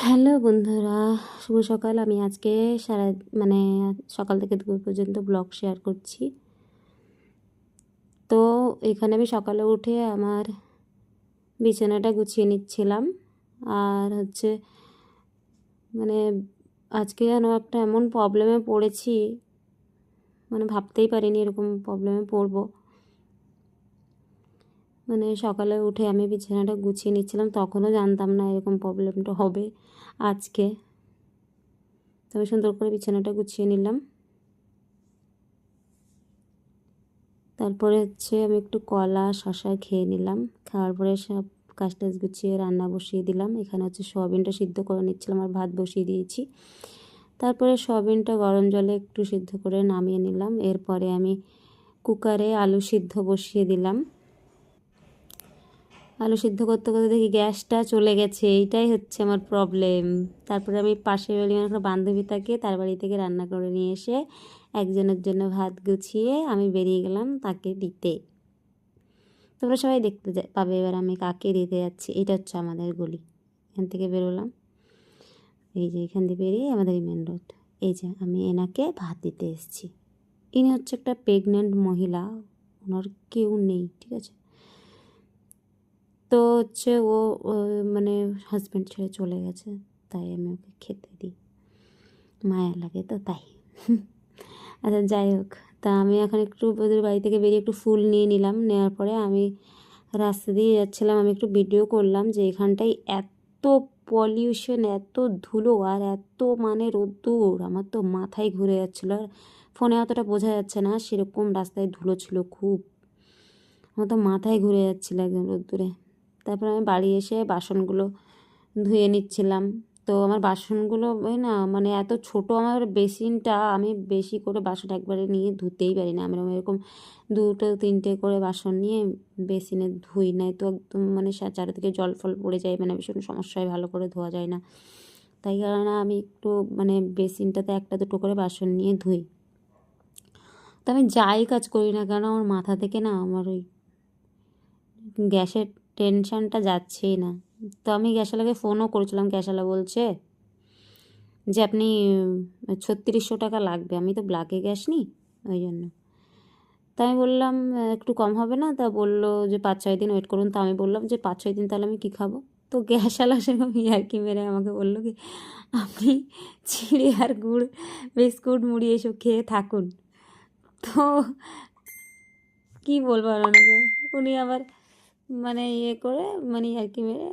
Hello বন্ধুরা, শুভ সকাল। আমি আজকে সারা মানে সকাল থেকে দুপুর পর্যন্ত ব্লগ শেয়ার করছি। তো এখানে আমি সকালে উঠে আমার বিছানাটা গুছিয়ে নিচ্ছিলাম। আর মানে আজকে যেন একটা এমন প্রবলেমে পড়েছি, ভাবতেই পারিনি এরকম প্রবলেমে পড়বো। সকালে উঠে আমি বিছানাটা গুছিয়ে নিচ্ছিলাম, তখনও জানতাম না এরকম প্রবলেমটা হবে আজকে। তো আমি সুন্দর করে বিছানাটা গুছিয়ে নিলাম। তারপরে আমি একটু কলা শশা খেয়ে নিলাম। খাওয়ার পরে সব কাজ টাজ গুছিয়ে রান্না বসিয়ে দিলাম। এখানে সয়াবিনটা সিদ্ধ করে নিচ্ছিলাম আর ভাত বসিয়ে দিয়েছি। তারপরে সয়াবিনটা গরম জলে একটু সিদ্ধ করে নামিয়ে নিলাম। এরপরে আমি কুকারে আলু সিদ্ধ বসিয়ে দিলাম। আলু সিদ্ধ করতে করতে দেখি গ্যাসটা চলে গেছে, এইটাই হচ্ছে আমার প্রবলেম। তারপরে আমি পাশের বাড়ি একটা বান্ধবী থাকে, তার বাড়ি থেকে রান্না করে নিয়ে এসে একজনের জন্য ভাত গুছিয়ে আমি বেরিয়ে গেলাম তাকে দিতে। তোমরা সবাই দেখতে পাবে এবার আমি কাকে দিতে যাচ্ছি। এটা হচ্ছে আমাদের গলি। এখান থেকে বেরোলাম, এই যে এখান থেকে বেরিয়ে আমাদের মেন রোড। এই যে আমি এনাকে ভাত দিতে এসেছি। ইনি হচ্ছে একটা প্রেগনেন্ট মহিলা, ওনার কেউ নেই, ঠিক আছে। তো ও হাজব্যান্ড ছেড়ে চলে গেছে, তাই আমি ওকে খেতে দিই, মায়া লাগে তো তাই। আচ্ছা যাই হোক, তা আমি এখন একটু ওদের বাড়ি থেকে বেরিয়ে একটু ফুল নিয়ে নিলাম। নেওয়ার পরে আমি রাস্তা দিয়ে যাচ্ছিলাম, আমি একটু ভিডিও করলাম যে এখানটায় এত পলিউশন, এত ধুলো আর এত রোদ্দুর, আমার তো মাথায় ঘুরে যাচ্ছিলো। আর ফোনে অতটা বোঝা যাচ্ছে না, সেরকম রাস্তায় ধুলো ছিল খুব, আমার তো মাথায় ঘুরে যাচ্ছিলো একদম রোদ্দুরে। তারপর আমি বাড়ি এসে বাসনগুলো ধুয়ে নিচ্ছিলাম। তো আমার বাসনগুলো এত ছোট আমার বেসিনটা, আমি বেশি করে বাসন একবারে নিয়ে ধুতেই পারি না। আমি এরকম দুটো তিনটে করে বাসন নিয়ে বেসিনে ধুই, নাই তো একদম চারিদিকে জল ফল পড়ে যায়, ভীষণ সমস্যা হয়, ভালো করে ধোয়া যায় না। তাই কারণে আমি একটু বেসিনটাতে একটা দুটো করে বাসন নিয়ে ধুই। তো আমি যাই কাজ করি না কেন আমার মাথা থেকে আমার ওই গ্যাসের টেনশানটা যাচ্ছেই না। তো আমি গ্যাসওয়ালাকে ফোনও করেছিলাম, গ্যাসওয়ালা বলছে যে আপনি 3600 টাকা লাগবে। আমি তো ব্ল্যাকে গ্যাস নিই, ওই জন্য। তা আমি বললাম একটু কম হবে না? তা বললো যে 5-6 দিন ওয়েট করুন। তা আমি বললাম যে 5-6 দিন তাহলে আমি কী খাবো? তো গ্যাসওয়ালা সেরকম ইয়ার্কি মেরে আমাকে বললো কি, আপনি চিড়ে আর গুড়, বিস্কুট, মুড়ি এসব খেয়ে থাকুন। তো কী বলবো আর ওনাকে, উনি আবার ইয়ে করে ইয়ার্কি মেরে